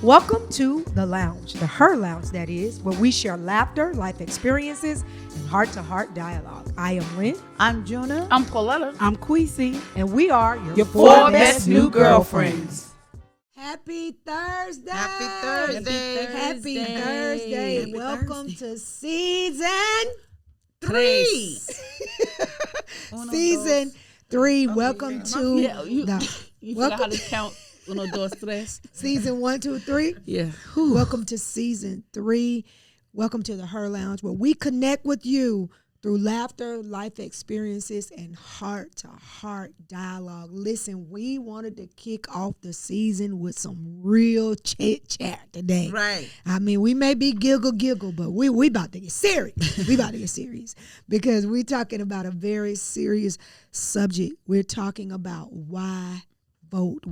Welcome to The Lounge, the Her Lounge that is, where we share laughter, life experiences, and heart-to-heart dialogue. I am Lynn. I'm Jonah. I'm Pauletta. I'm Queasy. And we are your four best new girlfriends. Happy Thursday! Happy Thursday! Happy Thursday! Happy Welcome Thursday. to season 3. Season 3. Welcome to You forgot how to count uno, dos, tres. season 1, 2, 3. Yeah. Welcome to season 3. Welcome to the Her Lounge, where we connect with you through laughter, life experiences, and heart-to-heart dialogue. Listen, we wanted to kick off the season with some real chit-chat today. Right. I mean, we may be giggle, but we about to get serious. We about to get serious because we're talking about a very serious subject. We're talking about why vote.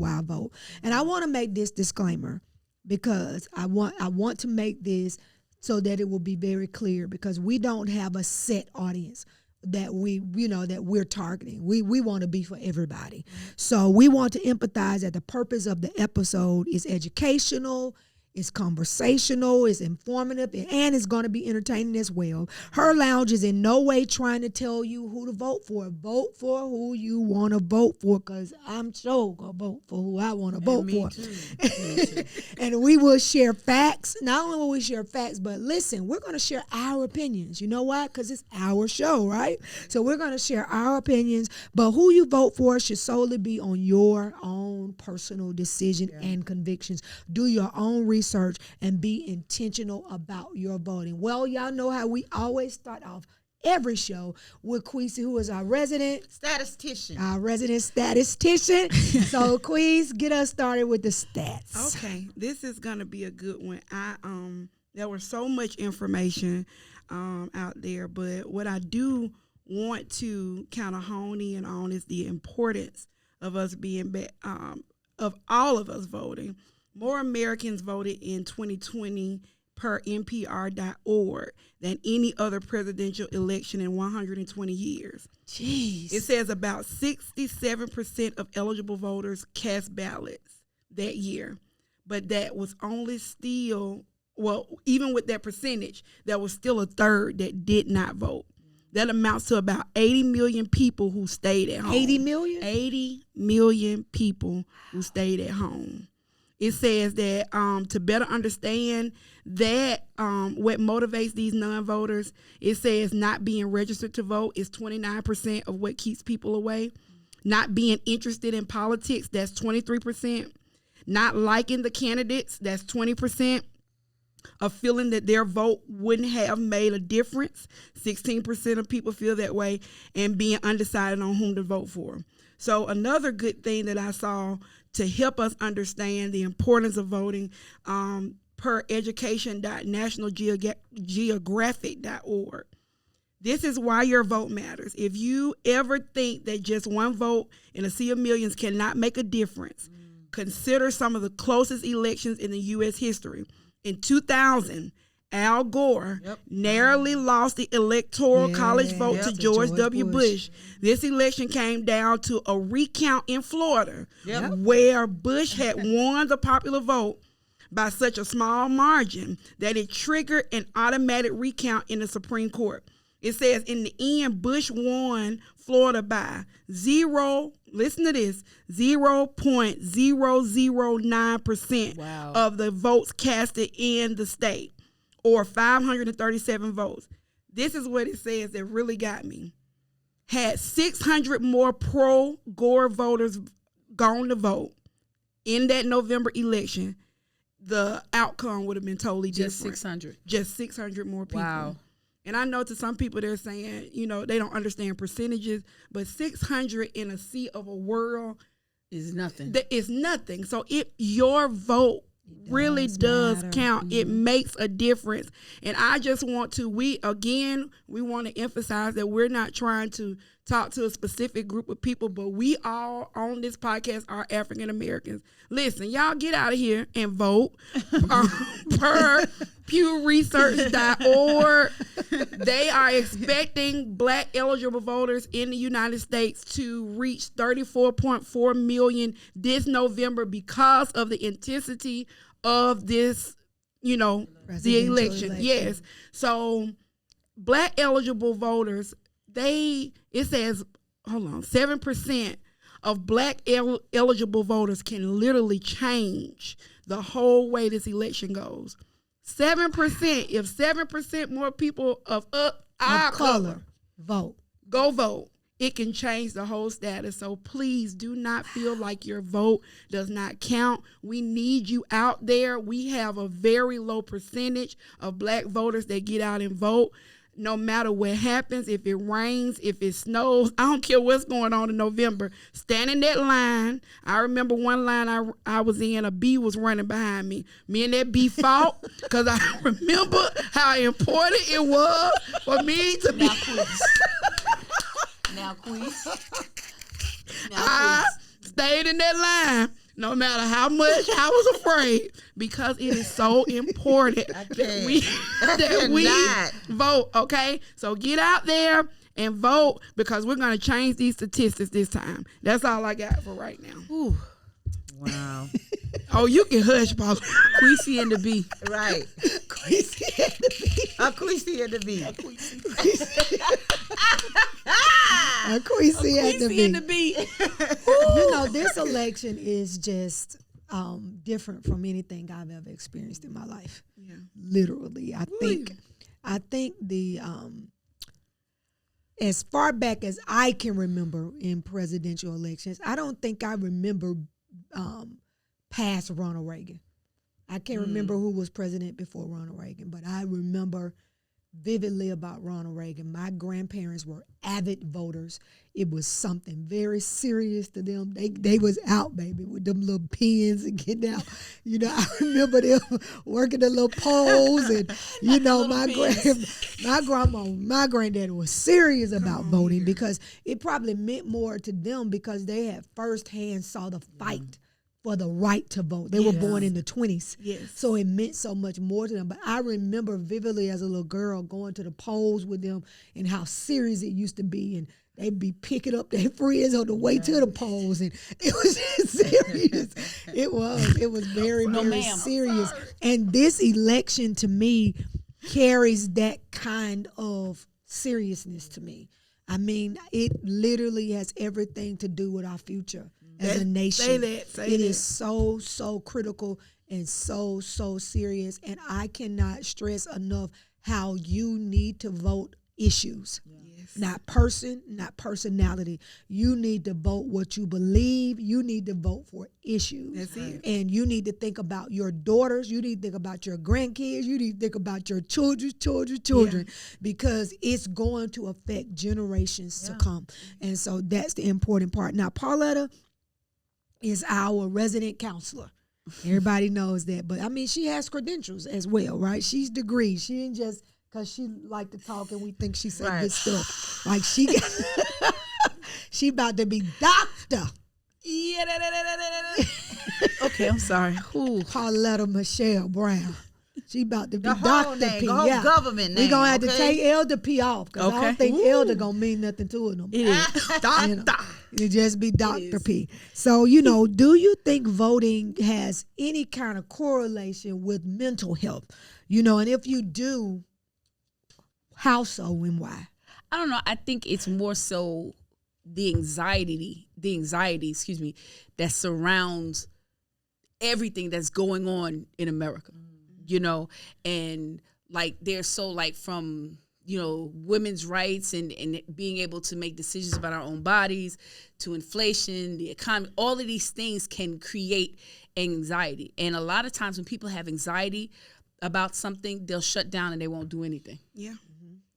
And I want to make this disclaimer because I want to make this so that it will be very clear, because we don't have a set audience that we're targeting. We want to be for everybody. So we want to empathize that the purpose of the episode is educational, it's conversational, it's informative, and it's going to be entertaining as well. Her Lounge is in no way trying to tell you who to vote for. Vote for who you want to vote for, because I'm sure going to vote for who I want to vote for. Me too. And we will share facts. Not only will we share facts, but listen, we're going to share our opinions. You know why? Because it's our show, right? So we're going to share our opinions, but who you vote for should solely be on your own personal decision and convictions. Do your own research and be intentional about your voting. Well, y'all know how we always start off every show with Queasy, who is our resident statistician. So, Queez, get us started with the stats. Okay, this is gonna be a good one. There was so much information out there, but what I do want to kind of hone in on is the importance of us being of all of us voting. More Americans voted in 2020 per NPR.org than any other presidential election in 120 years. Jeez. It says about 67% of eligible voters cast ballots that year, but that was only still, even with that percentage, there was still a third that did not vote. That amounts to about 80 million people who stayed at home. 80 million? 80 million people who stayed at home. It says that to better understand that what motivates these non-voters, it says not being registered to vote is 29% of what keeps people away. Not being interested in politics, that's 23%. Not liking the candidates, that's 20%. A feeling that their vote wouldn't have made a difference, 16% of people feel that way. And being undecided on whom to vote for. So another good thing that I saw to help us understand the importance of voting, per education.nationalgeographic.org. This is why your vote matters. If you ever think that just one vote in a sea of millions cannot make a difference, consider some of the closest elections in the U.S. history. In 2000, Al Gore narrowly lost the electoral college vote to George W. Bush. This election came down to a recount in Florida, where Bush had won the popular vote by such a small margin that it triggered an automatic recount in the Supreme Court. It says in the end, Bush won Florida by 0.009% of the votes casted in the state, or 537 votes. This is what it says that really got me. Had 600 more pro-Gore voters gone to vote in that November election, the outcome would have been totally different. Just 600 more people. Wow. And I know to some people they're saying, they don't understand percentages, but 600 in a sea of a world is nothing. That is nothing. So if your vote really does count, it makes a difference. And I just want to, we want to emphasize that we're not trying to talk to a specific group of people, but we all on this podcast are African Americans. Listen, y'all get out of here and vote per PewResearch.org. They are expecting black eligible voters in the United States to reach 34.4 million this November because of the intensity of this, the Presidential election. Yes. So black eligible voters, it says, 7% of black eligible voters can literally change the whole way this election goes. 7%, if 7% more people of our color vote, go vote, it can change the whole status. So please do not feel like your vote does not count. We need you out there. We have a very low percentage of black voters that get out and vote. No matter what happens, if it rains, if it snows, I don't care what's going on in November. Stand in that line. I remember one line I was in, a bee was running behind me. Me and that bee fought because I remember how important it was for me to be. Now, quiz. I stayed in that line no matter how much I was afraid, because it is so important that we vote, okay? So get out there and vote, because we're going to change these statistics this time. That's all I got for right now. Ooh. Wow. Oh, you can hush, Paula. Queasy and the bee. Right. Queasy and the bee. A Queasy and the bee. A Queasy and the bee. This election is just different from anything I've ever experienced in my life. Yeah. Literally. I think the as far back as I can remember in presidential elections, I don't think I remember past Ronald Reagan. I can't remember who was president before Ronald Reagan, but I remember vividly about Ronald Reagan. My grandparents were avid voters. It was something very serious to them. They was out, baby, with them little pens and getting out. I remember them working the little polls, and my granddaddy was serious about voting, because it probably meant more to them because they had firsthand saw the fight for the right to vote. They were born in the 20s. Yes. So it meant so much more to them. But I remember vividly as a little girl going to the polls with them and how serious it used to be. And they'd be picking up their friends on the way to the polls. And it was serious. It was very, very serious. And this election to me carries that kind of seriousness to me. I mean, it literally has everything to do with our future as a nation. It is so, so critical and so, so serious. And I cannot stress enough how you need to vote issues. Yes. Not person, not personality. You need to vote what you believe. You need to vote for issues. That's it. And you need to think about your daughters. You need to think about your grandkids. You need to think about your children's children, because it's going to affect generations to come. And so that's the important part. Now, Pauletta is our resident counselor. Everybody knows that. But, I mean, she has credentials as well, right? She's degreed. She ain't just because she like to talk and we think she said good stuff. Like, she about to be doctor. Okay, I'm sorry. Ooh, Pauletta Michelle Brown. She about to be The whole Dr. name, P. the whole government name. We're going to have to take Elder P off, because I don't think Elder going to mean nothing to it no more. It is. It just be Dr. P. So, do you think voting has any kind of correlation with mental health? And if you do, how so and why? I don't know. I think it's more so the anxiety, that surrounds everything that's going on in America, and like they're so like from, women's rights and being able to make decisions about our own bodies, to inflation, the economy, all of these things can create anxiety. And a lot of times when people have anxiety about something, they'll shut down and they won't do anything. Yeah.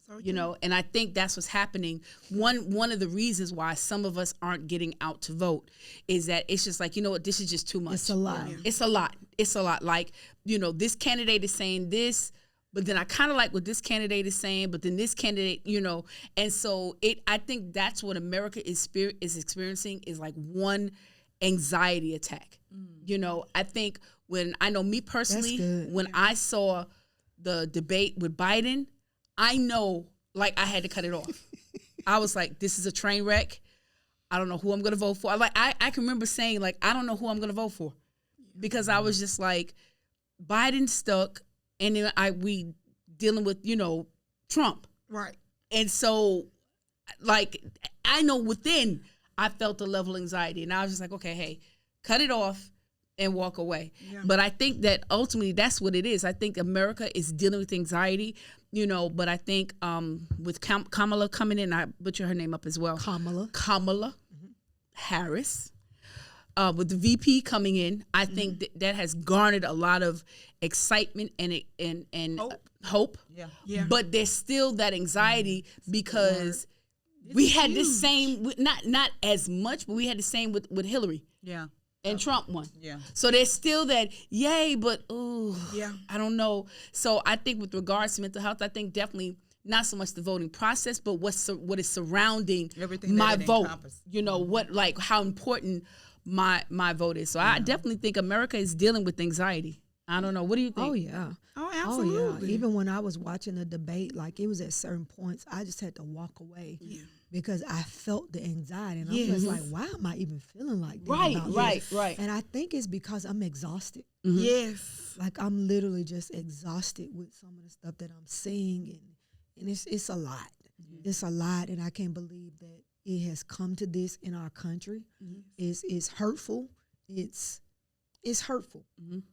So And I think that's what's happening. One of the reasons why some of us aren't getting out to vote is that it's just like, this is just too much. It's a lot. It's a lot. It's a lot. Like, this candidate is saying this, but then I kind of like what this candidate is saying, but then this candidate, and so I think that's what America is experiencing, is like one anxiety attack. I think I know me personally, when I saw the debate with Biden, I know, like, I had to cut it off. I was like, this is a train wreck. I don't know who I'm going to vote for. Like, I can remember saying, like, I don't know who I'm going to vote for, because I was just like, Biden stuck, and then we dealing with Trump, Right. and so like I know within I felt a level of anxiety, and I was just like, okay, hey, cut it off and walk away. Yeah. But I think that ultimately that's what it is. I think America is dealing with anxiety, but I think with Kamala coming in, I butcher her name up as well. Kamala Harris. With the VP coming in, I think that has garnered a lot of excitement and hope. Yeah. Yeah. But there's still that anxiety because we had the same, not as much, but we had the same with Hillary Yeah. and Trump won. Yeah. So there's still that, yay, but Yeah. I don't know. So I think with regards to mental health, I think definitely not so much the voting process, but what is surrounding Everything my that it vote. encompasses. How important my vote is. So I definitely think America is dealing with anxiety. I don't know. What do you think? Oh yeah. Oh, Oh yeah. absolutely. Even when I was watching the debate, like it was at certain points, I just had to walk away because I felt the anxiety, and I'm just like, why am I even feeling like that? Right, about right, this? right. And I think it's because I'm exhausted. Yes. Like I'm literally just exhausted with some of the stuff that I'm seeing, and it's a lot. It's a lot, and I can't believe that it has come to this in our country. It's hurtful. It's hurtful.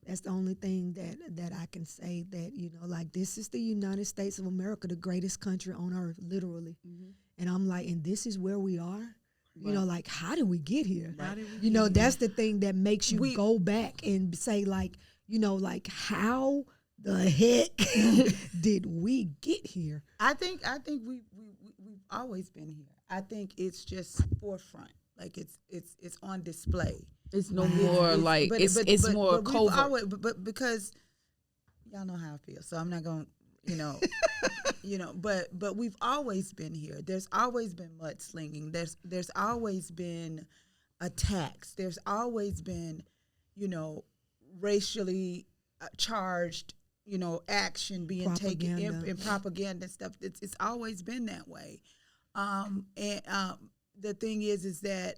That's the only thing that I can say, that like, this is the United States of America, the greatest country on earth, literally. And I'm like, and this is where we are. Like, how did we get here? That's the thing that makes you go back and say, like, like, how the heck did we get here? I think we've always been here. I think it's just forefront. Like it's on display. It's no more like it's more but covert. but because y'all know how I feel, so I'm not going but we've always been here. There's always been mudslinging. There's always been attacks. There's always been racially charged action being taken in propaganda and stuff. It's always been that way. The thing is that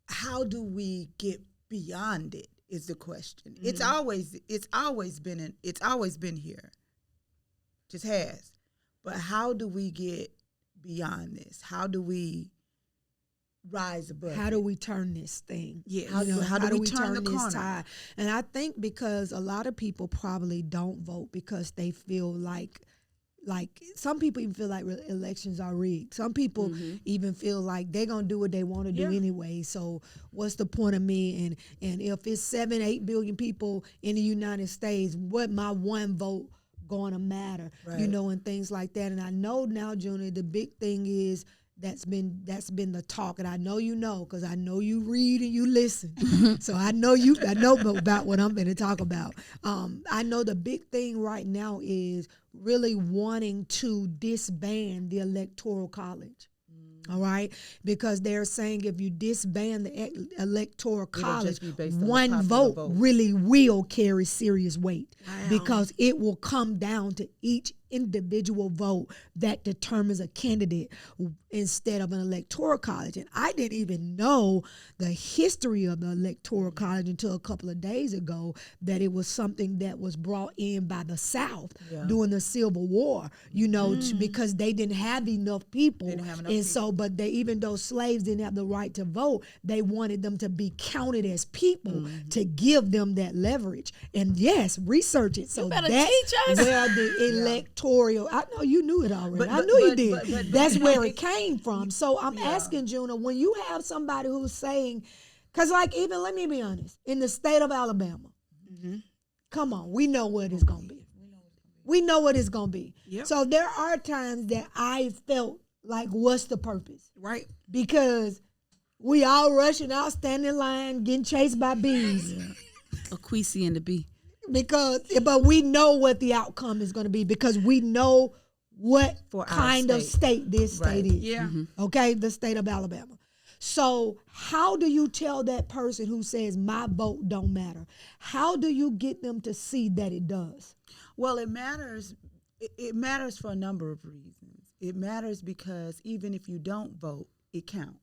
how do we get beyond it is the question. It's always been here. Just has. But how do we get beyond this? How do we rise above? How do we turn this thing? Yeah. How do we turn the corner? tide? And I think because a lot of people probably don't vote because they feel like some people even feel like elections are rigged. Some people even feel like they're gonna do what they want to do anyway. So what's the point of me? And if it's 7-8 billion people in the United States, what my one vote gonna matter? Right. And things like that. And I know now, Junior, the big thing is that's been the talk, and I know because I know you read and you listen, so I know about what I'm going to talk about. I know the big thing right now is really wanting to disband the Electoral College. All right, because they're saying if you disband the Electoral College, just be based on the one popular vote really will carry serious weight, because it will come down to each individual vote that determines a candidate instead of an Electoral College. And I didn't even know the history of the Electoral College until a couple of days ago, that it was something that was brought in by the South during the Civil War, because they didn't have enough people. So, but even though slaves didn't have the right to vote, they wanted them to be counted as people to give them that leverage. And yes, research it. So You better that's teach us. where the electoral, I know you knew it already. But- I but- knew you but- did. but- but- That's where it came from. So I'm asking Juna, when you have somebody who's saying, because like, even let me be honest, in the state of Alabama, come on, we know what it's going to be. We know what it's going to be. Yep. So there are times that I felt like, what's the purpose? Right. Because we all rushing out, standing in line, getting chased by bees. Aquisi and the bee. But we know what the outcome is going to be, because we know what For our kind of state this state is. Yeah. Okay, the state of Alabama. So how do you tell that person who says my vote don't matter? How do you get them to see that it does? Well, it matters. It matters for a number of reasons. It matters because even if you don't vote, it counts.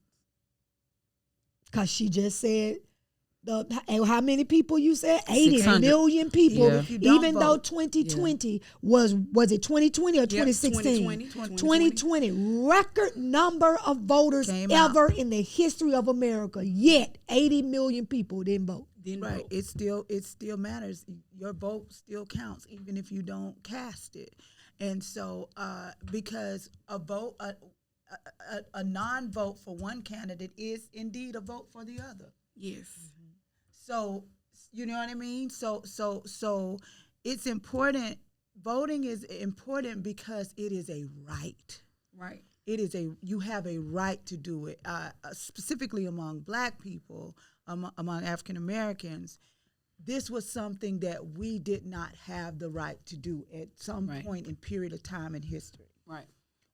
Because she just said How many people you said? 80 600 million people. Yeah. If you don't Even though vote. 2020 was it 2020 or 2016? 2020 record number of voters Came out. ever in the history of America. Yet 80 million people didn't vote. Right. It still matters. Your vote still counts, even if you don't cast it. And so, because a non-vote for one candidate is indeed a vote for the other. Yes. So, you know what I mean? So it's important. Voting is important because it is a right. Right. You have a right to do it. Specifically among Black people, among African Americans, this was something that we did not have the right to do at some Right. point in period of time in history. Right.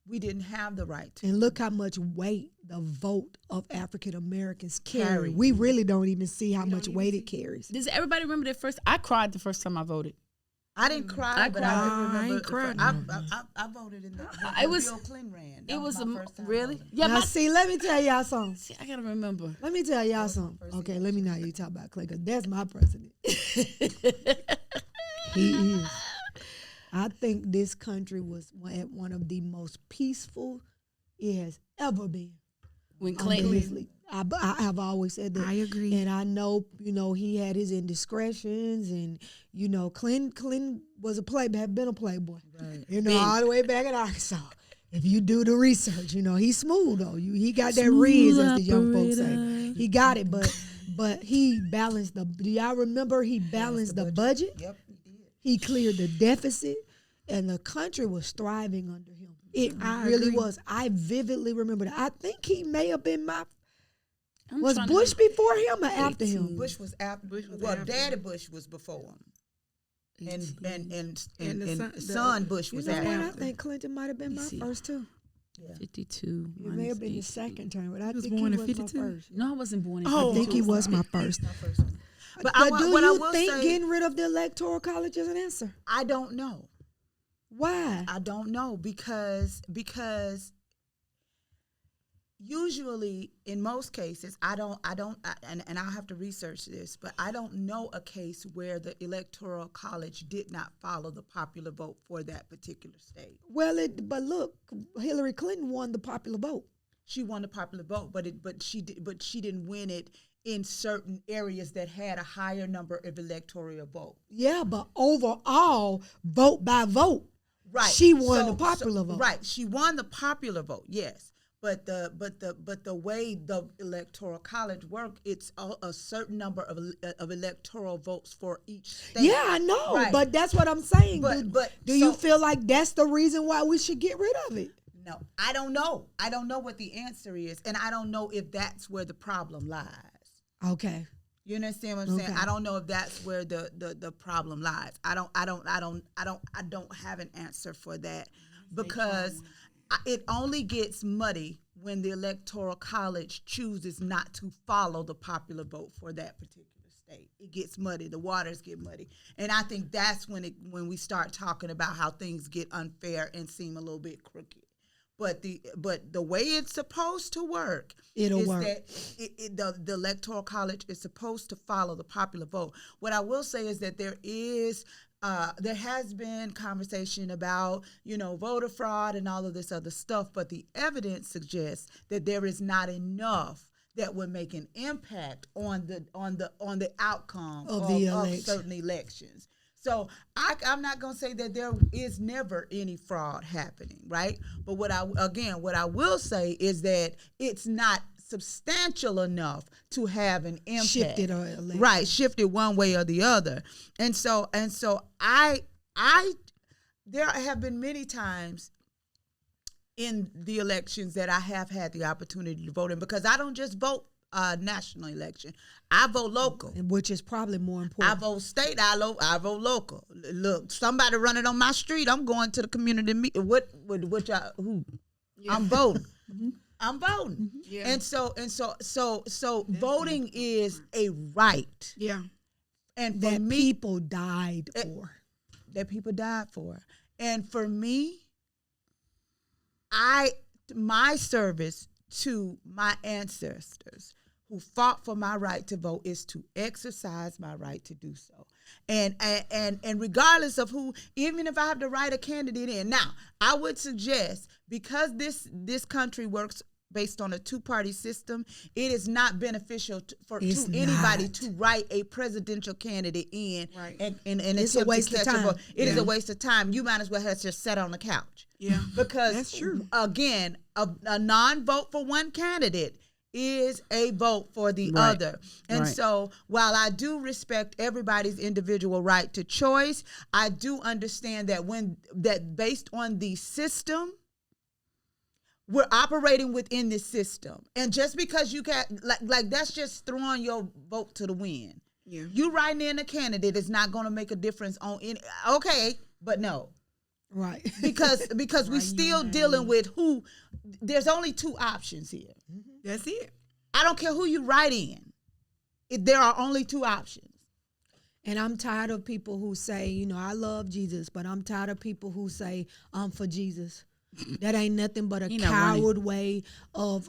We didn't have the right to. And look how much weight the vote of African Americans carry. Carry. We really don't even see how much weight it carries. Does everybody remember that first? I cried the first time I voted. I didn't cry, I but cried. I I remember. ain't cried. I voted in the It was- Bill Clinton ran. It was my first time really. voting. Yeah, Now, see, let me tell y'all something. see, I gotta remember. Let me tell y'all something. Okay, let me not you talk about Clay, because that's my president. He is. I think this country was at one of the most peaceful it has ever been. When Clinton, Unbelievably. I have always said that. I agree. And I know, he had his indiscretions, and Clinton was had been a playboy. Right. All the way back in Arkansas. If you do the research, he's smooth though. He got that Riz, as the young folks say. He got it, but he balanced do y'all remember he balanced the budget? Yep, he did. He cleared the deficit, and the country was thriving under him. It I really agree. was. I vividly remember that. I think he may have been I'm was trying to Bush think. before him or after 18. him? Bush was after. Bush was Well, after. Daddy Bush was before him, and And the son Bush You was know what? I after. think Clinton might have been my see. first too. 52. It may have been the second term, but I was think born he in was my 52? first. No, I wasn't born in. Oh, I think he was my first. My first one. But But I, do what I you will think say, getting rid of the Electoral College is an answer? I don't know. Why? I don't know because usually in most cases and I'll have to research this, but I don't know a case where the Electoral College did not follow the popular vote for that particular state. Well, but look, Hillary Clinton won the popular vote. She won the popular vote, but she didn't win it in certain areas that had a higher number of electoral vote. Yeah, but overall, vote by vote, Right. she won the popular vote. Right. She won the popular vote. Yes. But the way the Electoral College worked, it's a certain number of electoral votes for each state. Yeah, I know, Right. but that's what I'm saying. But do you so- feel like that's the reason why we should get rid of it? No, I don't know. I don't know what the answer is, and I don't know if that's where the problem lies. Okay. You understand what I'm saying? Okay. I don't know if that's where the problem lies. I don't have an answer for that because it only gets muddy when the Electoral College chooses not to follow the popular vote for that particular state. It gets muddy. The waters get muddy, and I think that's when we start talking about how things get unfair and seem a little bit crooked. But the way it's supposed to work It'll is work. that the Electoral College is supposed to follow the popular vote. What I will say is that there has been conversation about voter fraud and all of this other stuff, but the evidence suggests that there is not enough that would make an impact on the outcome Of the of election. certain elections. So I'm not going to say that there is never any fraud happening, right? But what I will say is that it's not substantial enough to have an impact. Shifted or election. Right, shifted one way or the other. And so there have been many times in the elections that I have had the opportunity to vote in, because I don't just vote national election. I vote local. Which is probably more I important. vote state. I vote local. Look, somebody running on my street, I'm going to the community meeting. Who? I'm voting. I'm voting. Yeah. And so voting is a right. Yeah. And for that me, people died for. that people died for. And for me, my service to my ancestors who fought for my right to vote is to exercise my right to do so. And regardless of who, even if I have to write a candidate in. Now, I would suggest, because this country works based on a two-party system, it is not beneficial to anybody to write a presidential candidate in and it's a waste of time. It is a waste of time. You might as well have just sat on the couch. Yeah, because that's true. Again, a non-vote for one candidate is a vote for the other. And so while I do respect everybody's individual right to choice, I do understand that based on the system, we're operating within this system. And just because you can, like that's just throwing your vote to the wind. Yeah. You writing in a candidate is not going to make a difference on any, okay, but no. Right. Because we still dealing with who, there's only two options here. That's it. I don't care who you write in. There are only two options. And I'm tired of people who say, you know, I love Jesus, but I'm tired of people who say, I'm for Jesus. That ain't nothing but a coward way of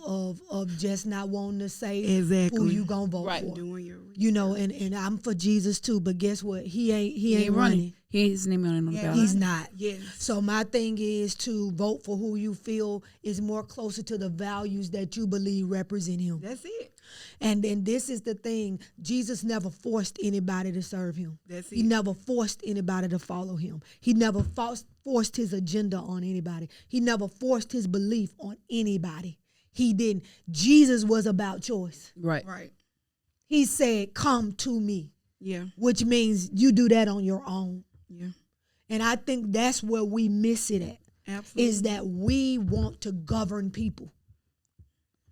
just not wanting to say who you gonna vote for. You know, and I'm for Jesus too, but guess what? He ain't running. His name on the ballot. He's not. Yes. So my thing is to vote for who you feel is more closer to the values that you believe represent him. That's it. And then this is the thing. Jesus never forced anybody to serve him. That's it. He never forced anybody to follow him. He never forced his agenda on anybody. He never forced his belief on anybody. He didn't. Jesus was about choice. Right. He said, come to me. Yeah. Which means you do that on your own. Yeah. And I think that's where we miss it at. Absolutely. Is that we want to govern people.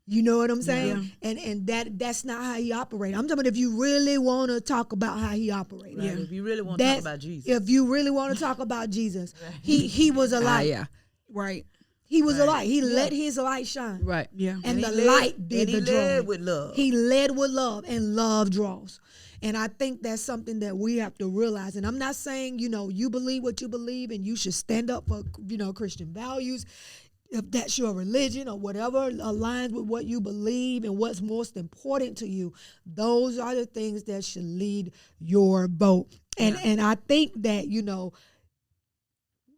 You know what I'm saying? Yeah. And that's not how he operated. I'm talking about if you really want to talk about how he operated. Right. If you really want to talk about Jesus. If you really want to talk about Jesus, he was a light. Yeah. Right. He was a light. He let his light shine. Right. Yeah. And the light did the drawing. He led with love. He led with love, and love draws. And I think that's something that we have to realize. And I'm not saying, you know, you believe what you believe and you should stand up for, you know, Christian values. If that's your religion or whatever aligns with what you believe and what's most important to you, those are the things that should lead your vote. And I think that, you know,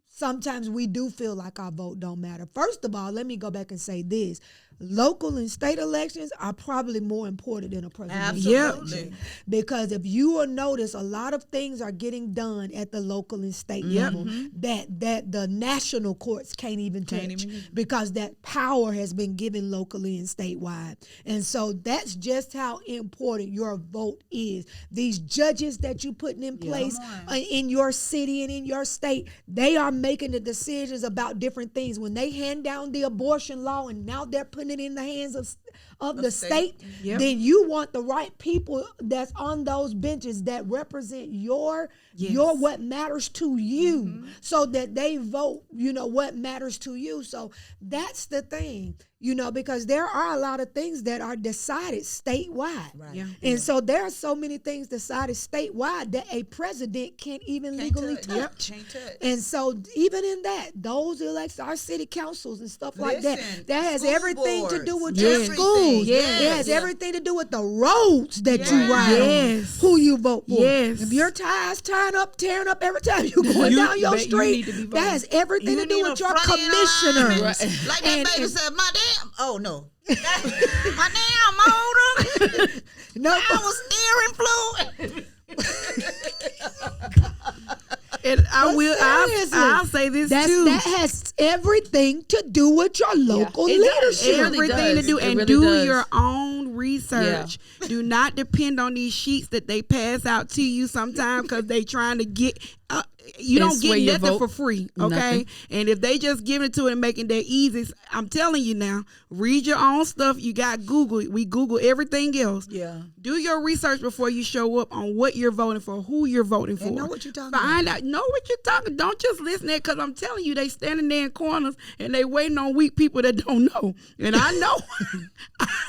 sometimes we do feel like our vote don't matter. First of all, let me go back and say this. Local and state elections are probably more important than a presidential election. Because if you will notice, a lot of things are getting done at the local and state level that the national courts can't even touch because that power has been given locally and statewide. And so that's just how important your vote is. These judges that you're putting in place in your city and in your state, they are making the decisions about different things. When they hand down the abortion law and now they're putting it in the hands of the state, then you want the right people that's on those benches that represent your what matters to you, so that they vote, you know, what matters to you. So that's the thing, you know, because there are a lot of things that are decided statewide. And so there are so many things decided statewide that a president can't even legally touch. And so even in that, those elects, our city councils and stuff like that has everything to do with your schools. It has everything to do with the roads that you ride on, who you vote for. If your tires tearing up every time you're going down your street, that has everything to do with your commissioners. Like that baby said, my damn, oh no. My damn motor. No. I was steering fluid. And I'll say this too. That has everything to do with your local leadership. Everything to do, and do your own research. Do not depend on these sheets that they pass out to you sometimes because they trying to get. You don't get nothing for free, okay? Nothing. And if they just give it to it and making that easy, I'm telling you now, read your own stuff. You got Google. We Google everything else. Yeah. Do your research before you show up on what you're voting for, who you're voting for. And know what you're talking Find about. out. Know what you're talking. Don't just listen to it because I'm telling you, they standing there in corners and they waiting on weak people that don't know. And I know.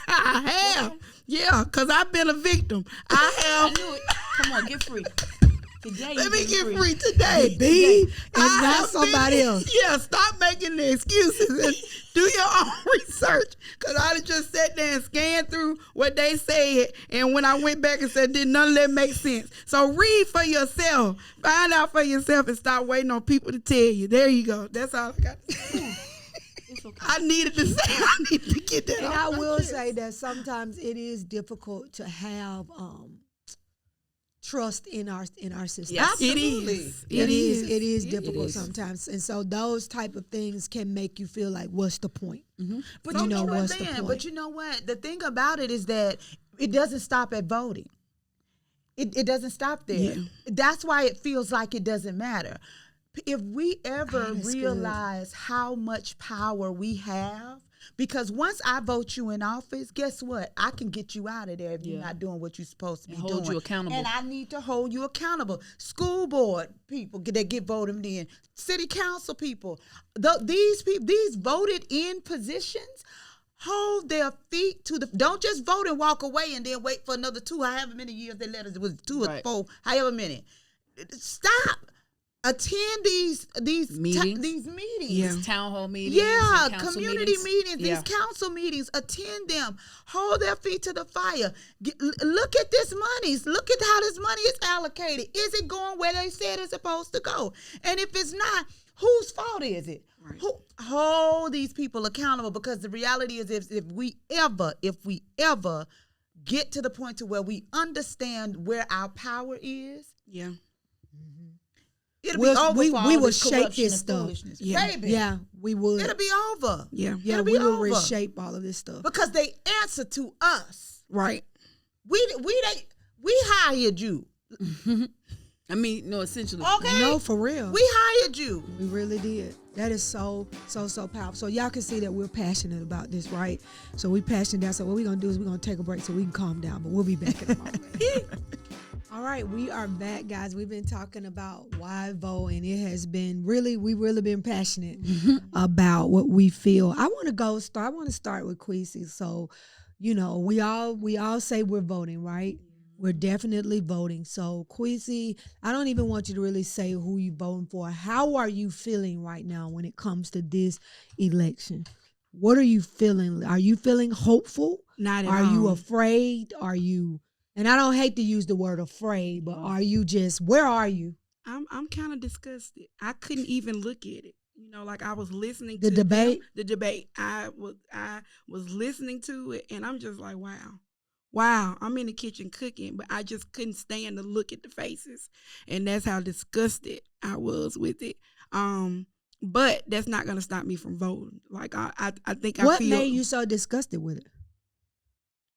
I have. Yeah, because I've been a victim. I have. I knew it. Come on, get free. Today Let you me get get free today. Be and I not have somebody been- else. Yeah, stop making the excuses and do your own research. Because I just sat there and scanned through what they said. And when I went back and said, did none of that make sense? So read for yourself. Find out for yourself and stop waiting on people to tell you. There you go. That's all I got to say. I needed to say, I needed to get that And off I my will chest. say that sometimes it is difficult to have trust in our system. Yes. It Absolutely. is. It is It difficult is. sometimes, and so those type of things can make you feel like, what's the point? But You you know, know what's what the then? point? But you know what? The thing about it is that it doesn't stop at voting. It doesn't stop there. Yeah. That's why it feels like it doesn't matter. If we ever that's good. realize how much power we have, because once I vote you in office, guess what? I can get you out of there if you're Yeah. not doing what you're supposed to be And doing. hold you accountable. And I need to hold you accountable. School board people that get voted in, city council people, these people, these voted in positions, hold their feet to the. Don't just vote and walk away and then wait for another however many years they let us. It was 2 or Right. 4, however many. Stop. Attend these Meetings. these meetings. Yeah. These town hall meetings. Yeah, and council community meetings, Yeah. these council meetings, attend them, hold their feet to the fire. Look at this money. Look at how this money is allocated. Is it going where they said it's supposed to go? And if it's not, whose fault is it? Right. Who hold these people accountable? Because the reality is, if we ever get to the point to where we understand where our power is, Yeah. it'll be over we for all will this shape corruption this and stuff. foolishness. Yeah. Baby, Yeah, we would. it'll be over. Yeah. Yeah, it'll be we will over. reshape all of this stuff. Because they answer to us. Right. We hired you. I mean, no, essentially. Okay? No, for real. We hired you. We really did. That is so powerful. So y'all can see that we're passionate about this, right? So we passionate down. So what we're going to do is we're going to take a break so we can calm down, but we'll be back in a moment. All right, we are back, guys. We've been talking about why vote, and it has been we've really been passionate about what we feel. I want to start with Queasy. So, you know, we all say we're voting, right? We're definitely voting. So, Queasy, I don't even want you to really say who you're voting for. How are you feeling right now when it comes to this election? What are you feeling? Are you feeling hopeful? Not at Are all. you afraid? Are you, and I don't hate to use the word afraid, but are you just, where are you? I'm kind of disgusted. I couldn't even look at it. You know, like I was listening The to debate? The debate. I was listening to it, and I'm just like, wow. I'm in the kitchen cooking, but I just couldn't stand to look at the faces, and that's how disgusted I was with it. But that's not gonna stop me from voting. Like I think What I feel. made you so disgusted with it?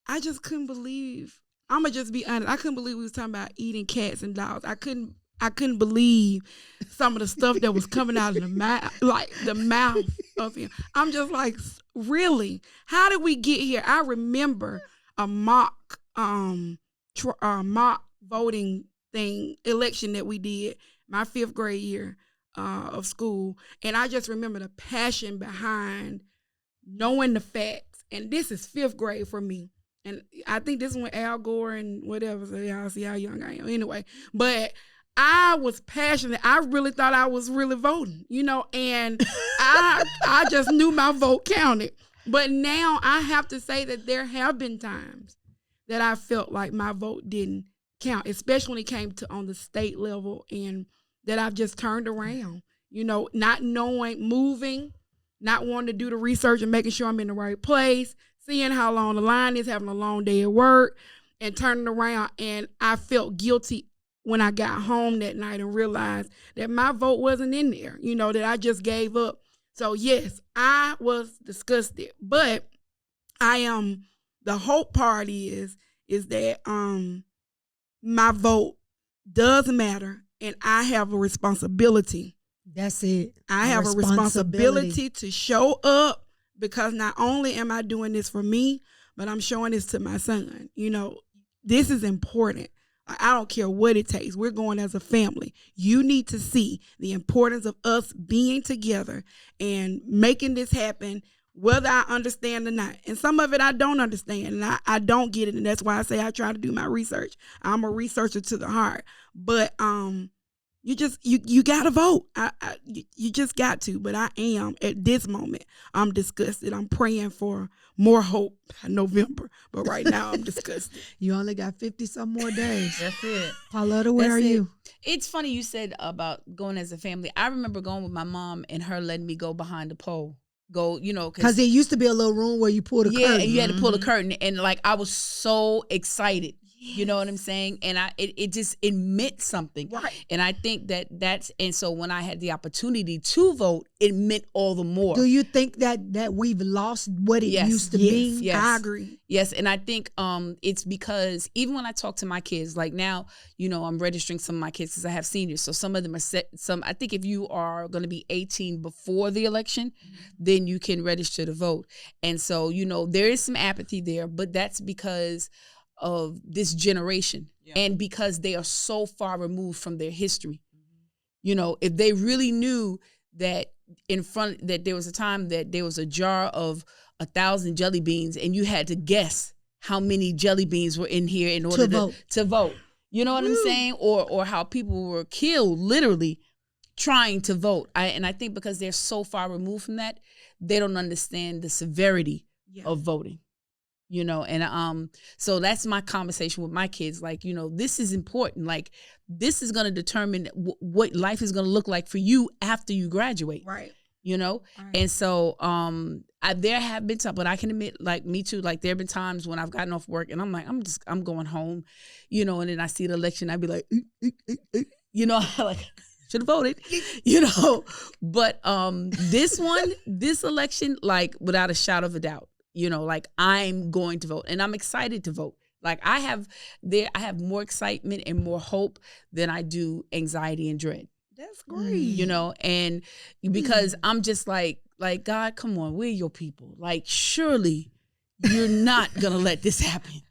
I just couldn't believe. I'm gonna just be honest. I couldn't believe we was talking about eating cats and dogs. I couldn't believe some of the stuff that was coming out of the mouth, like the mouth of him. I'm just like, really? How did we get here? I remember a mock voting election that we did my 5th grade year of school, and I just remember the passion behind knowing the facts. And this is 5th grade for me. And I think this is when Al Gore and whatever, so y'all see how young I am. Anyway, but I was passionate. I really thought I was really voting, you know, and I just knew my vote counted. But now I have to say that there have been times that I felt like my vote didn't count, especially when it came to on the state level, and that I've just turned around, you know, not knowing, moving, not wanting to do the research and making sure I'm in the right place, seeing how long the line is, having a long day at work, and turning around. And I felt guilty when I got home that night and realized that my vote wasn't in there, you know, that I just gave up. So yes, I was disgusted, but the hope part is that my vote does matter, and I have a responsibility. That's it. I have a responsibility to show up, because not only am I doing this for me, but I'm showing this to my son. You know, this is important. I don't care what it takes. We're going as a family. You need to see the importance of us being together and making this happen whether I understand or not. And some of it I don't understand, and I don't get it, and that's why I say I try to do my research. I'm a researcher to the heart. But you gotta vote. You just got to. But I am at this moment. I'm disgusted. I'm praying for more hope in November. But right now I'm disgusted. You only got 50 some more days. That's it. Pauletta, where That's are it. you? It's funny you said about going as a family. I remember going with my mom and her letting me go behind the pole. Go, Because there used to be a little room where you pulled a yeah, curtain. and you had to pull the curtain, and like I was so excited. You know what I'm saying? And it meant something. Right. And I think and so when I had the opportunity to vote, it meant all the more. Do you think that we've lost what it Yes. used to Yes. be? Yes. I agree. Yes, and I think it's because even when I talk to my kids, like now, I'm registering some of my kids because I have seniors. So some of them are I think if you are going to be 18 before the election, then you can register to vote. And so, there is some apathy there, but that's because of this generation and because they are so far removed from their history. If they really knew that that there was a time that there was a jar of 1,000 jelly beans and you had to guess how many jelly beans were in here in order to vote. You know what I'm saying? Or how people were killed literally trying to vote. And I think because they're so far removed from that, they don't understand the severity of voting. And so that's my conversation with my kids. Like, this is important. Like, this is going to determine what life is going to look like for you after you graduate. Right. Right. And so there have been times, but I can admit, like, me too, like there have been times when I've gotten off work and I'm like, I'm going home, and then I see the election, I'd be like, like, should have voted, but this election, like, without a shadow of a doubt, like, I'm going to vote and I'm excited to vote. Like, I have more excitement and more hope than I do anxiety and dread. That's great. And because I'm just like, God, come on, we're your people. Like, surely you're not going to let this happen.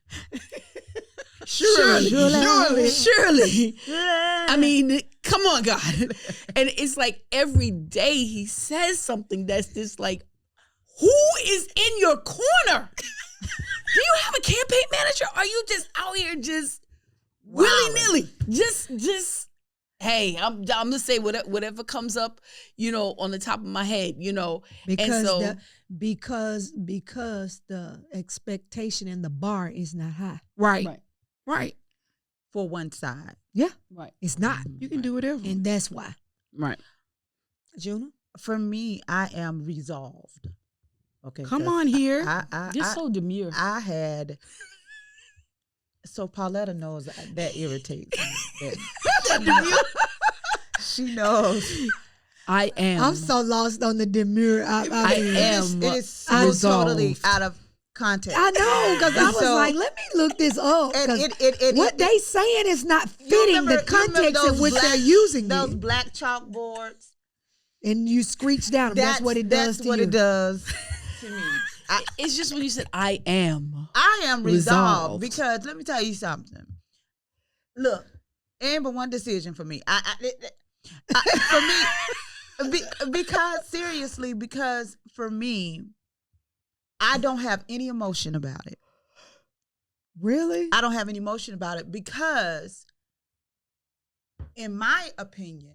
Surely. I mean, come on, God. And it's like every day he says something that's just like, who is in your corner? Do you have a campaign manager? Are you just out here just willy-nilly? Just hey, I'm gonna say whatever comes up, on the top of my head, Because because the expectation and the bar is not high. Right. For one side. Yeah. Right. It's not. You can do whatever. And that's why. Right. Juna? For me, I am resolved. Okay. Come on here. You're so demure. I had. So Pauletta knows that irritates me. She knows. I am. I'm so lost on the demure. I am. It is so resolved. totally out of context. I know, because I was So- like, let me look this up. 'Cause And what they saying is not fitting the context in which they're using those it. black chalkboards. And you screech down. That's what it does That's to what you. it does to me. It's just when you said I am. I am resolved Resolved. because let me tell you something. Look, ain't but one decision for me. Because for me, I don't have any emotion about it. Really? I don't have any emotion about it because, in my opinion,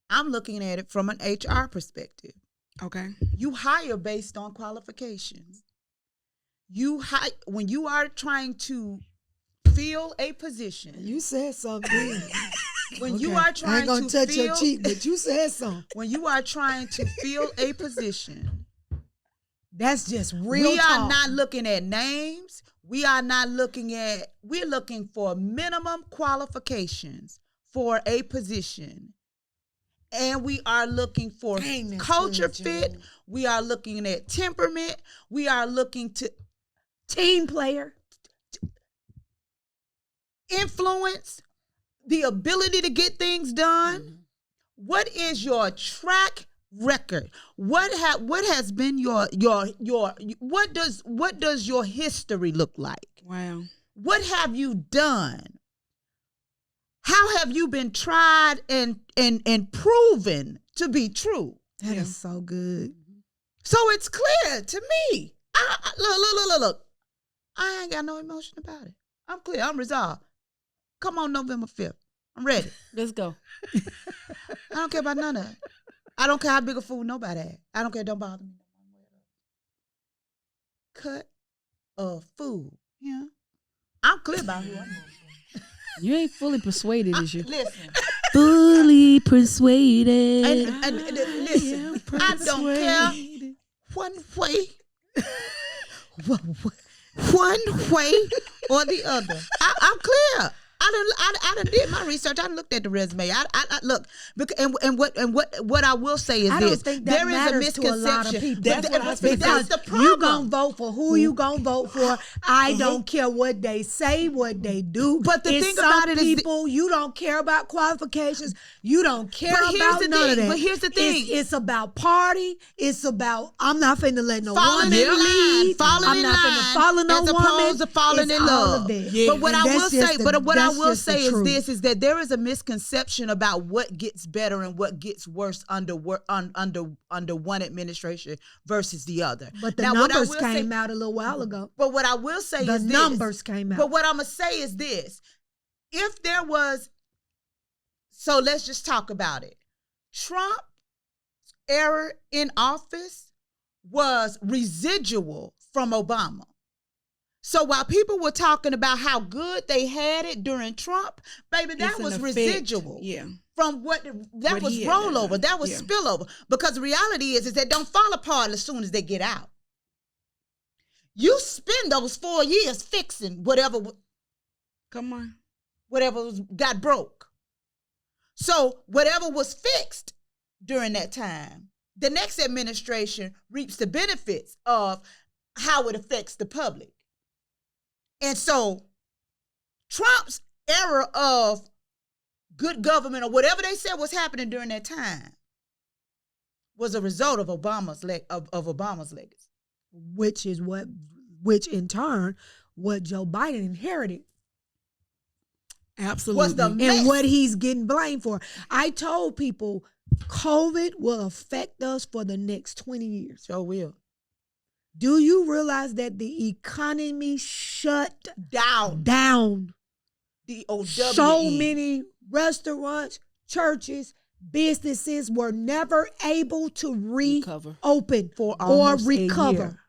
I'm looking at it from an HR perspective. Okay. You hire based on qualifications. When you are trying to fill a position. You said something. When you Okay. are I trying ain't gonna to touch fill, your cheek, but you said something. when you are trying to fill a position, That's just real we talk. are not looking at names. We're looking for minimum qualifications for a position. And we are looking for Dang, that's culture good, fit. June. We are looking at temperament. We are looking to Team player. influence, the ability to get things done. What is your track record? What has been your what does your history look like? Wow. What have you done? How have you been tried and proven to be true? That is so good. So it's clear to me. Look. I ain't got no emotion about it. I'm clear. I'm resolved. Come on November 5th. I'm ready. Let's go. I don't care about none of it. I don't care how big a fool nobody had. I don't care. Don't bother me. Cut of food. Yeah. I'm clear about who I'm voting for. You ain't fully persuaded, is you? Listen. Fully persuaded. And listen. I don't care one way. One way or the other. I'm clear. I done did my research. I done looked at the resume. I look, and what I will say is I this: don't think that there is a matters to a misconception. lot of people. That's the problem. You gonna vote for who you gonna vote for. I don't care what they say, what they do. But the It's thing some about it is people you don't care about qualifications. You don't care But here's about the none thing, of that. but here's the thing. It's about party. It's about I'm not finna let no Falling woman in line, lead. falling I'm in not line, finna follow no as woman. opposed to falling It's in all love. of that. But what And I that's will just say, the- but what I that's will just the say is truth. this: is that there is a misconception about what gets better and what gets worse under one administration versus the other. But the Now, what I numbers will came say, out a little while ago. But what I will say The is this. numbers came out. But what I'm gonna say is this: if there was, so let's just talk about it. Trump's era in office was residual from Obama. So while people were talking about how good they had it during Trump, baby, that It's an was effect. residual. Yeah. From what What was he had done. rollover, that was Yeah. spillover. Because the reality is they don't fall apart as soon as they get out. You spend those 4 years fixing whatever Come on. got broke. So whatever was fixed during that time, the next administration reaps the benefits of how it affects the public. And so Trump's era of good government or whatever they said was happening during that time was a result of Obama's legacy. Which in turn what Joe Biden inherited. Absolutely. Was the mess. And what he's getting blamed for. I told people COVID will affect us for the next 20 years. Sure will. Do you realize that the economy shut Down. DOW. So many restaurants, churches, businesses were never able to Recover. reopen For or almost a recover. year.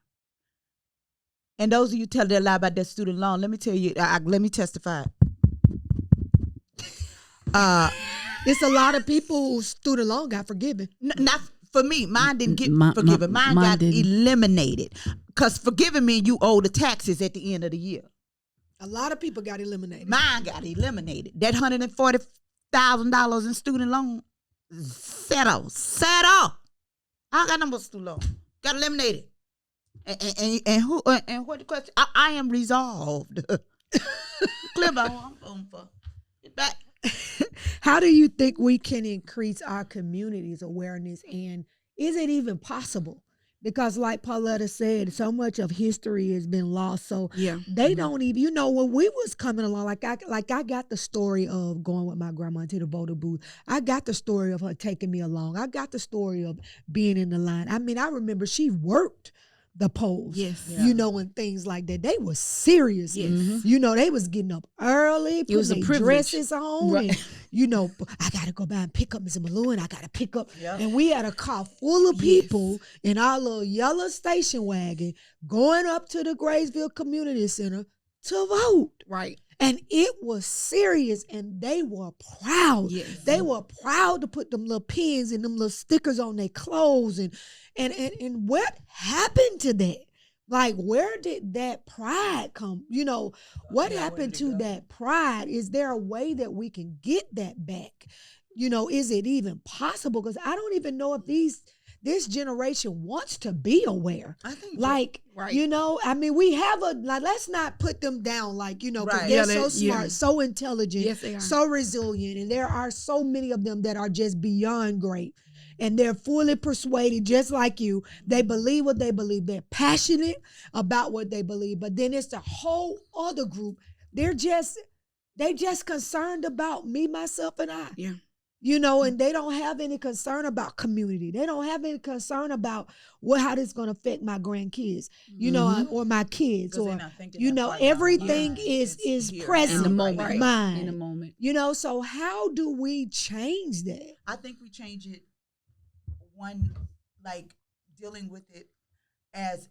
And those of you tell that lie about that student loan, let me tell you, let me testify. It's a lot of people whose student loan got forgiven. Not for me. Mine didn't get My- forgiven. my- Mine mine got didn't. eliminated. Because forgiving me, you owe the taxes at the end of the year. A lot of people got eliminated. Mine got eliminated. That $140,000 in student loan, settle. I got no more student loan. Got eliminated. And what the question? I am resolved. Clear about who I'm voting for. Get back. How do you think we can increase our community's awareness, and is it even possible? Because like Pauletta said, so much of history has been lost. So Yeah. they don't even, when we was coming along, I got the story of going with my grandma to the voter booth. I got the story of her taking me along. I got the story of being in the line. I mean, I remember she worked the polls, Yes. and things like that. They were serious. Yes. They was getting up early, putting was a their privilege. dresses on, Right. and, I got to go by and pick up Ms. Malou, and I got to pick up. Yeah. And we had a car full of people in our little yellow station wagon going up to the Graysville Community Center to vote. Right. And it was serious, and they were proud. Yes. They were proud to put them little pins and them little stickers on their clothes. And what happened to that? Like, where did that pride come? What happened to that pride? Is there a way that we can get that back? Is it even possible? Because I don't even know if this generation wants to be aware. I think Like, Right. we have let's not put them down, because Right. they're Yeah, so yeah. smart, so intelligent, Yes, they are. so resilient, and there are so many of them that are just beyond great. And they're fully persuaded, just like you. They believe what they believe. They're passionate about what they believe. But then it's the whole other group. They just concerned about me, myself, and I. Yeah. and they don't have any concern about community. They don't have any concern about how this is going to affect my grandkids, or my kids, 'Cause or they're not thinking that far down the everything line. is It's here, present In the now, moment. right. mind. In the moment. So how do we change that? I think we change it one, like dealing with it as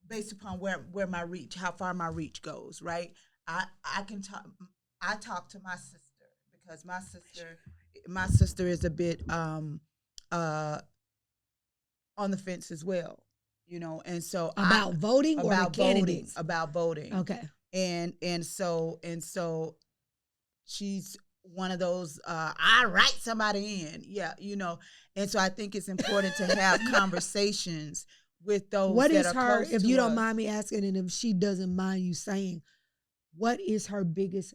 based upon where my reach, how far my reach goes, right? I talk to my sister because my sister is a bit on the fence as well, and so About voting or the about voting, candidates? about voting. Okay. And so she's one of those I write somebody in, and so I think it's important to have conversations with those What that is are her, close if to you don't us. mind me asking, and if she doesn't mind you saying, what is her biggest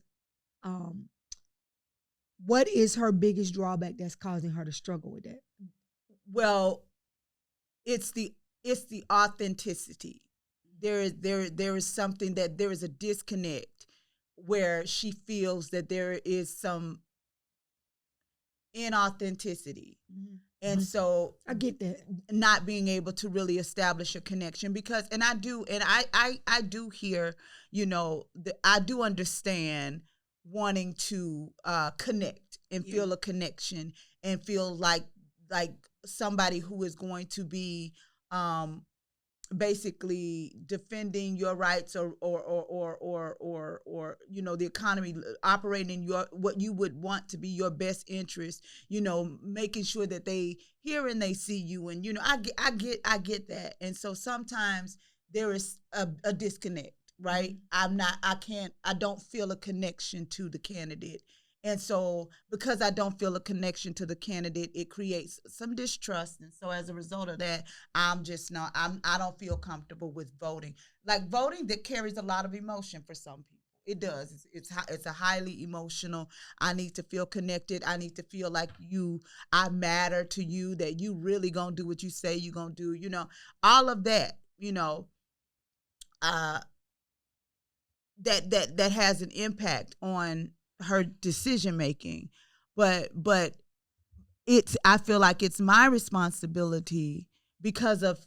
drawback that's causing her to struggle with that? Well, it's the authenticity. There is something that there is a disconnect where she feels that there is some inauthenticity. And so I get that. not being able to really establish a connection because I do hear, I do understand wanting to connect and feel a connection and feel like somebody who is going to be basically defending your rights or the economy, operating what you would want to be your best interest, making sure that they hear and they see you, and I get that. And so sometimes there is a disconnect, right? I don't feel a connection to the candidate. And so because I don't feel a connection to the candidate, it creates some distrust. And so as a result of that, I don't feel comfortable with voting. Like voting that carries a lot of emotion for some people. It does. It's a highly emotional. I need to feel connected. I need to feel like I matter to you, that you really gonna do what you say you gonna do. All of that, that has an impact on her decision making, but I feel like it's my responsibility because of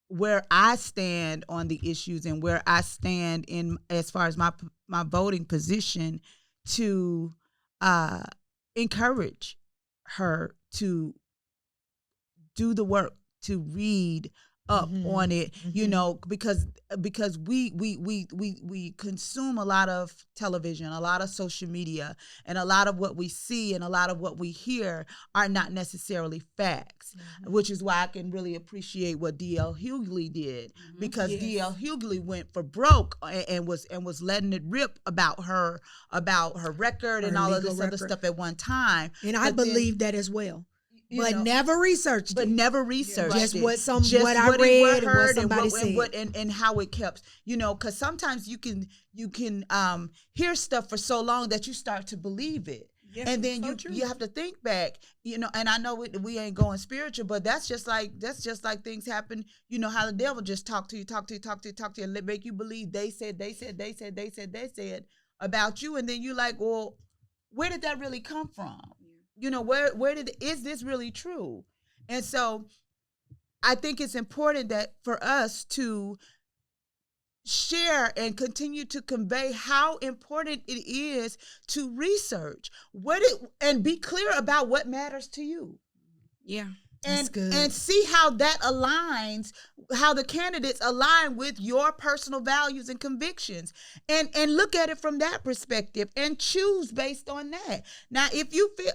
where I stand on the issues and where I stand in as far as my voting position to encourage her to do the work, to read up on it, because we consume a lot of television, a lot of social media, and a lot of what we see and a lot of what we hear are not necessarily facts, which is why I can really appreciate what D.L. Hughley did, because D.L. Hughley went for broke and was letting it rip about her record and all of this other stuff at one time. And I believe that as well. But never researched it. Just it. what I read and what somebody said. And how it kept, because sometimes you can hear stuff for so long that you start to believe it. Yes, and then you have to think back, and I know we ain't going spiritual, but that's just like things happen, how the devil just talk to you and make you believe they said about you, and then you like, well, where did that really come from? Is this really true? And so I think it's important that for us to share and continue to convey how important it is to research and be clear about what matters to you. Yeah. That's good. And see how that aligns, how the candidates align with your personal values and convictions, and look at it from that perspective and choose based on that. Now, if you feel,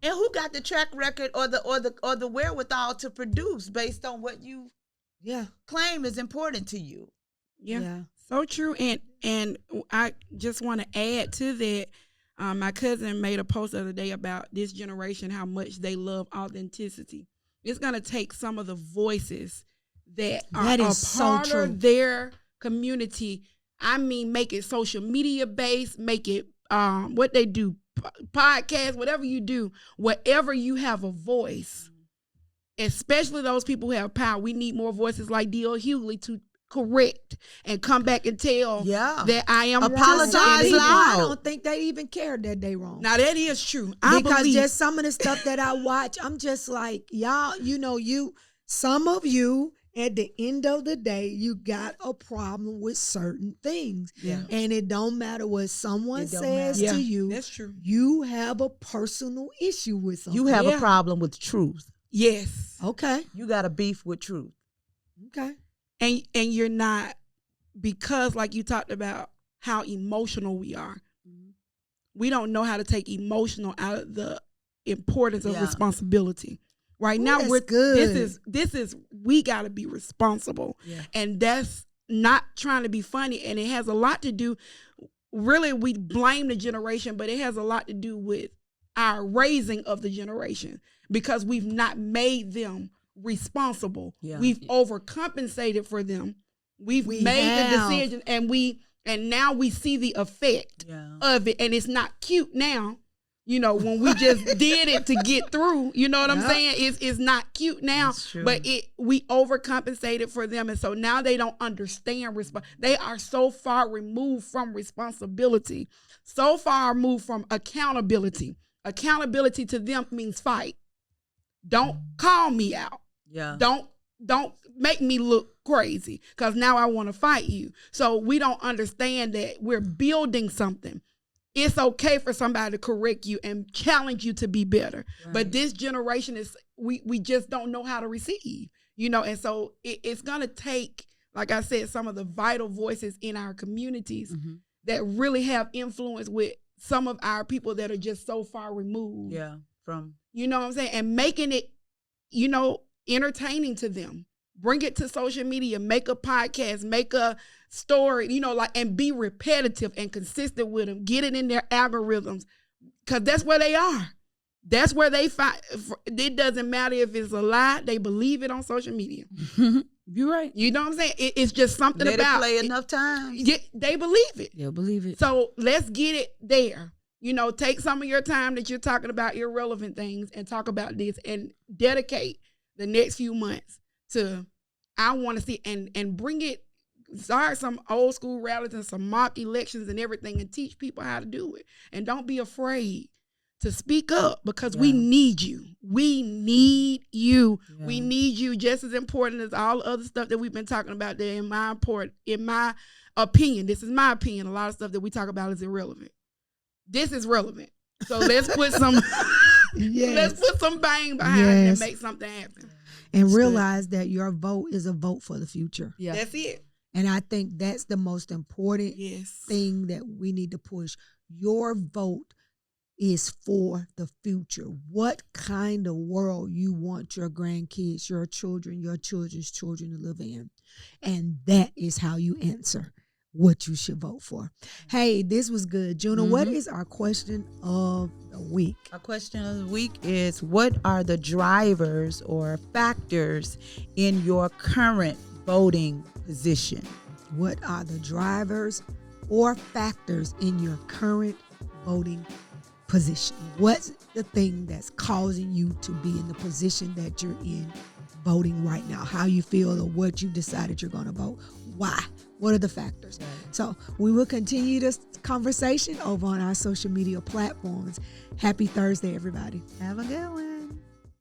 and who got the track record or the wherewithal to produce based on what you claim is important to you? Yeah. So true. And I just want to add to that. My cousin made a post the other day about this generation, how much they love authenticity. It's going to take some of the voices that are a part of their community. I mean, make it social media based, make it what they do, podcast, whatever you do, wherever you have a voice, especially those people who have power. We need more voices like D.L. Hughley to correct and come back and tell Yeah. that I am wrong. Apologize Some people, I loud. don't think they even care that they wrong. Now that is true. I Because believe. just some of the stuff that I watch, I'm just like, y'all, some of you, at the end of the day, you got a problem with certain things. Yeah. And it don't matter what someone It don't says matter. to you. That's true. You have a personal issue with something. You have Yeah. a problem with truth. Yes. Okay. You got a beef with truth. Okay. And you're not, because like you talked about how emotional we are. We don't know how to take emotional out of the importance of Yeah. responsibility. Right Ooh, now that's we're good. this is we got to be responsible. Yeah. And that's not trying to be funny, and it has a lot to do, really we blame the generation, but it has a lot to do with our raising of the generation, because we've not made them responsible. Yeah. We've overcompensated for them. We've We made have. the decision, and now we see the effect Yeah. of it, and it's not cute now. When we just did it to get through, you know what I'm Yep. saying? It's not cute now, That's true. but we overcompensated for them, and so now they don't understand they are so far removed from responsibility, so far removed from accountability. Accountability to them means fight. Don't call me out. Yeah. Don't make me look crazy, because now I want to fight you. So we don't understand that we're building something. It's okay for somebody to correct you and challenge you to be better. Right. But this generation is, we just don't know how to receive, and so it's going to take, like I said, some of the vital voices in our communities that really have influence with some of our people that are just so far removed. Yeah. From You know what I'm saying? And making it, entertaining to them. Bring it to social media, make a podcast, make a story, and be repetitive and consistent with them. Get it in their algorithms, because that's where they are. That's where they find. It doesn't matter if it's a lie; they believe it on social media. You're right. You know what I'm saying? It's just something let about it play enough times. they believe it. Yeah, believe it. So let's get it there. Take some of your time that you're talking about irrelevant things and talk about this, and dedicate the next few months to, I want to see, and bring it, start some old school rallies and some mock elections and everything, and teach people how to do it. And don't be afraid to speak up, because we need you. We need you. Yeah. We need you just as important as all the other stuff that we've been talking about there. In my opinion, this is my opinion, a lot of stuff that we talk about is irrelevant. This is relevant. So let's put some Yes. let's put some bang behind it and make something happen. And realize that your vote is a vote for the future. Yeah. That's it. And I think that's the most important Yes. thing that we need to push. Your vote is for the future. What kind of world you want your grandkids, your children, your children's children to live in. And that is how you answer what you should vote for. Hey, this was good. Juna, what is our question of the week? Our question of the week is, what are the drivers or factors in your current voting position? What are the drivers or factors in your current voting position? What's the thing that's causing you to be in the position that you're in voting right now? How you feel, or what you decided you're going to vote? Why? What are the factors? So we will continue this conversation over on our social media platforms. Happy Thursday, everybody. Have a good one.